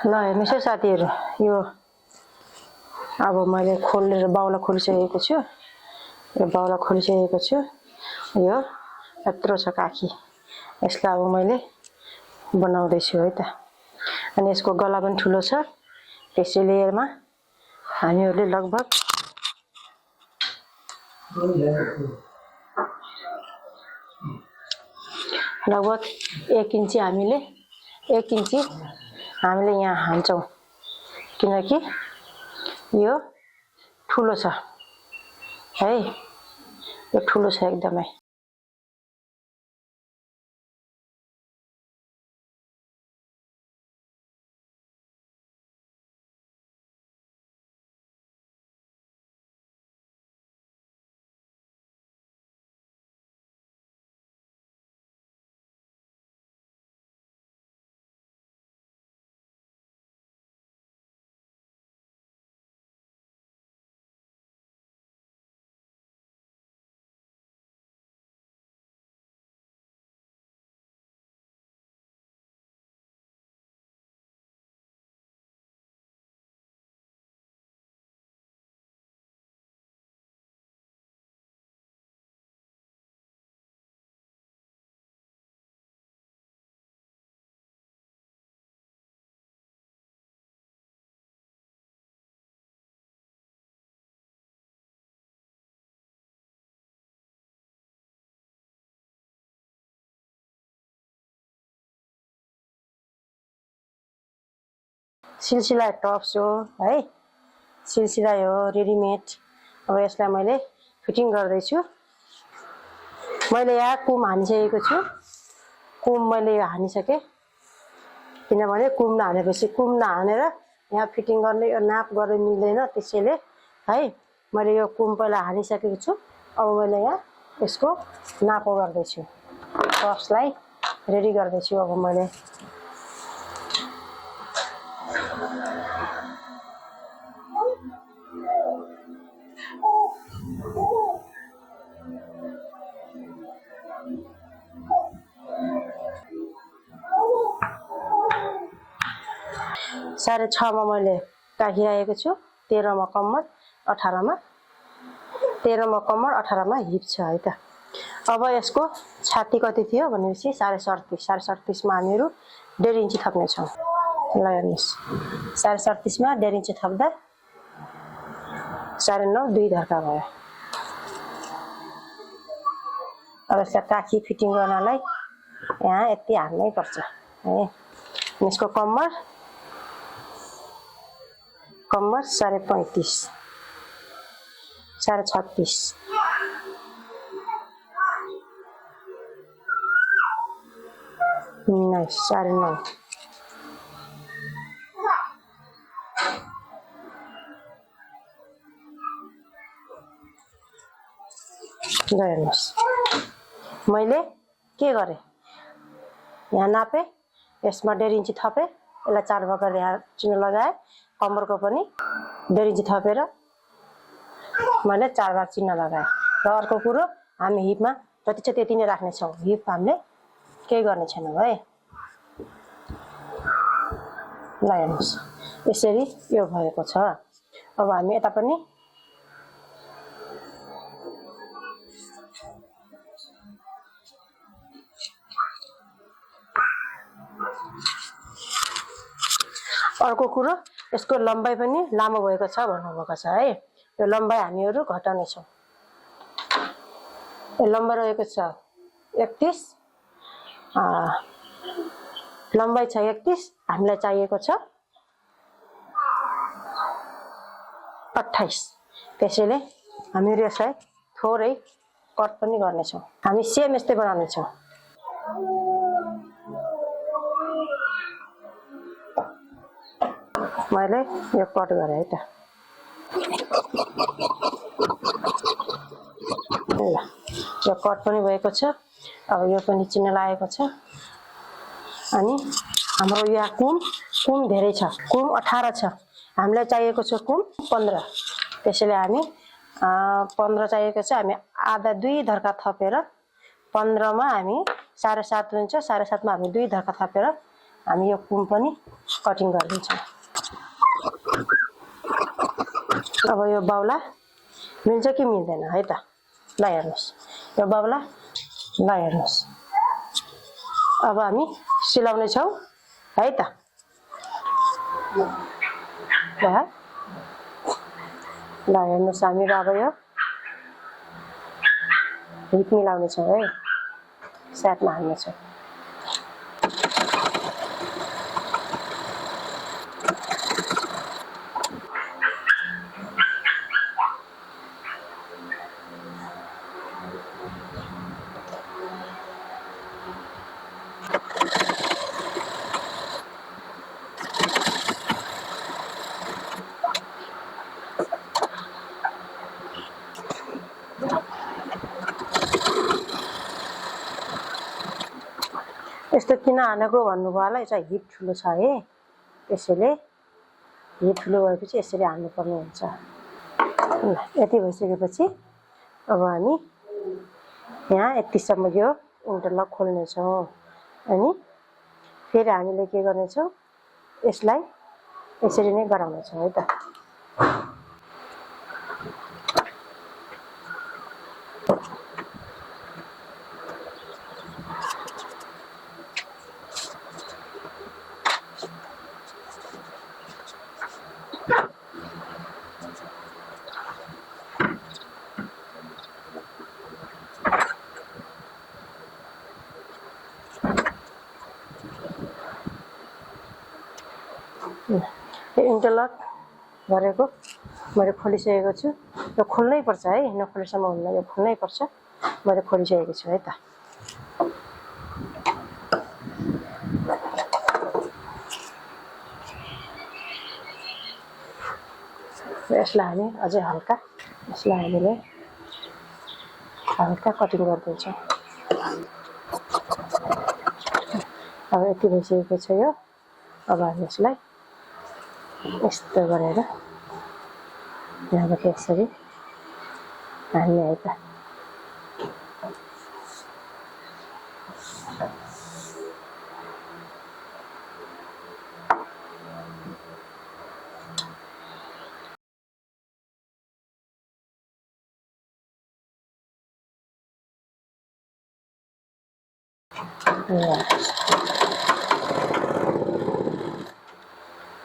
ल हेर्नुहोस् है साथीहरू, यो अब मैले खोलेर बाउला खोलिसकेको छु। यो बाउला खोलिसकेको छु। यो यत्रो छ काखी। यसलाई अब मैले बनाउँदैछु है त। अनि यसको गला पनि ठुलो छ। त्यसैले यसमा हामीहरूले लगभग 1 इन्ची हामीले यहाँ हाल्छौँ, किनकि यो ठुलो छ है। यो ठुलो छ एकदमै। सिलसिला टप्स हो है। सिलसिला हो रेडीमेड। अब यसलाई मैले फिटिङ गर्दैछु। मैले यहाँ कुम हानिसकेको छु। कुम मैले हानिसकेँ, किनभने कुम नहानेपछि कुम नहानेर यहाँ फिटिङ गर्ने नाप गर्न मिल्दैन। त्यसैले है मैले यो कुम पहिला हानिसकेको छु। अब मैले यहाँ यसको नाप गर्दैछु। टप्सलाई रेडी गर्दैछु अब मैले। साढे 6 मा मैले काखी राखेको छु। 13 मा कम्मर, 18 मा 13 मा कम्मर, 18 मा हिप छ है त। अब यसको छाती कति थियो भनेपछि 37.5। 37.5 मा हामीहरू 1.5 इन्ची थप्ने छौँ। ल हेर्नुहोस्, 37.5 मा 1.5 इन्ची थप्दा 9.5 2 धर्का भयो। अब यसलाई काखी फिटिङ गर्नलाई यहाँ यति हाल्नै पर्छ है। यसको कम्मर 35.5, 36.5, 9.5। हेर्नुहोस् मैले के गरेँ, यहाँ नापेँ, यसमा 1.5 इन्ची थपेँ, यसलाई 4 भाग गरेर चिन्ह लगाएँ। कम्मरको पनि 1.5 इन्ची थपेर मैले 4 भाग चिन्ह लगाएँ। र अर्को कुरो, हामी हिपमा जति छ त्यति नै राख्नेछौँ। हिप हामीले केही गर्ने छैनौँ है। ल हेर्नुहोस् यसरी यो भएको छ। अब हामी यता पनि अर्को कुरो, यसको लम्बाइ पनि लामो भएको छ भन्नुभएको छ है। यो लम्बाइ हामीहरू घटाउने छौँ। यो लम्बाइ रहेको छ 31, लम्बाइ छ 31, हामीलाई चाहिएको छ 28। त्यसैले हामीहरू यसलाई थोरै कट पनि गर्नेछौँ। हामी सेम यस्तै बनाउनेछौँ। मैले यो कट गरेँ है त। ल यो कट पनि भएको छ। अब यो पनि चिन्ह लागेको छ। अनि हाम्रो यहाँ कुम धेरै छ। कुम 18 छ। हामीलाई चाहिएको छ कुम 15। त्यसैले हामी 15 चाहिएको छ। हामी आधा 2 धर्का थपेर 15 मा हामी 7.5 हुन्छ। 7.5 मा हामी 2 धर्का थपेर हामी यो कुम पनि कटिङ गरिदिन्छौँ। अब यो बाउला मिल्छ कि मिल्दैन है त, ल हेर्नुहोस् यो बाउला, ल हेर्नुहोस् अब हामी सिलाउने छौँ है त। ल हेर्नुहोस् हामीहरू अब यो हिप मिलाउने छौँ है, साथमा हाल्नेछौँ। यस्तो किन हानेको भन्नुभयो होला, चाहिँ हिप ठुलो छ है, त्यसैले हिप ठुलो भएपछि यसरी हाल्नुपर्ने हुन्छ। यति भइसकेपछि अब हामी यहाँ यतिसम्म यो इन्टरलक खोल्नेछौँ। अनि फेरि हामीले के गर्नेछौँ, यसलाई यसरी नै गराउनेछौँ है त। इन्टरलक गरेको मैले खोलिसकेको छु। यो खोल्नै पर्छ है, नखोलेसम्म हुन्न, यो खोल्नै पर्छ। मैले खोलिसकेको छु है त। यसलाई हामी अझै हल्का, यसलाई हामीले हल्का कटिङ गरिदिन्छौँ। अब यति भइसकेको छ यो। अब हामी यसलाई यस्तो गरेर यहाँबाट यसरी हाल्ने है त।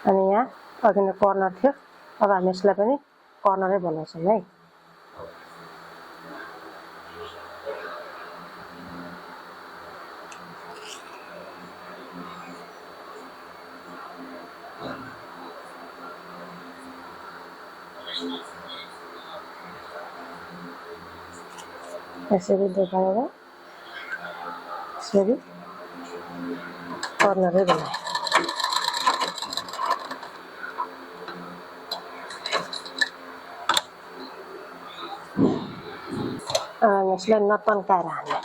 अनि यहाँ अघि नै कर्नर थियो, अब हामी यसलाई पनि कर्नरै बनाउँछौँ है। यसरी देखाएर यसरी कर्नरै बनाएँ। यसलाई नतन्काएर हाल्ने।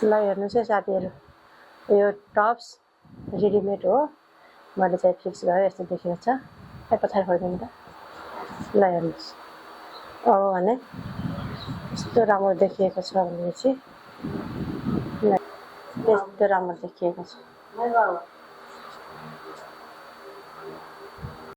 ल हेर्नुहोस् है साथीहरू, यो टप्स रेडिमेड हो, मैले चाहिँ फिक्स गरेर यस्तो देखेको छ। पछाडि फर्किनु त। ल हेर्नुहोस्, अब भने यस्तो राम्रो देखिएको छ भनेपछि यस्तो राम्रो देखिएको छ।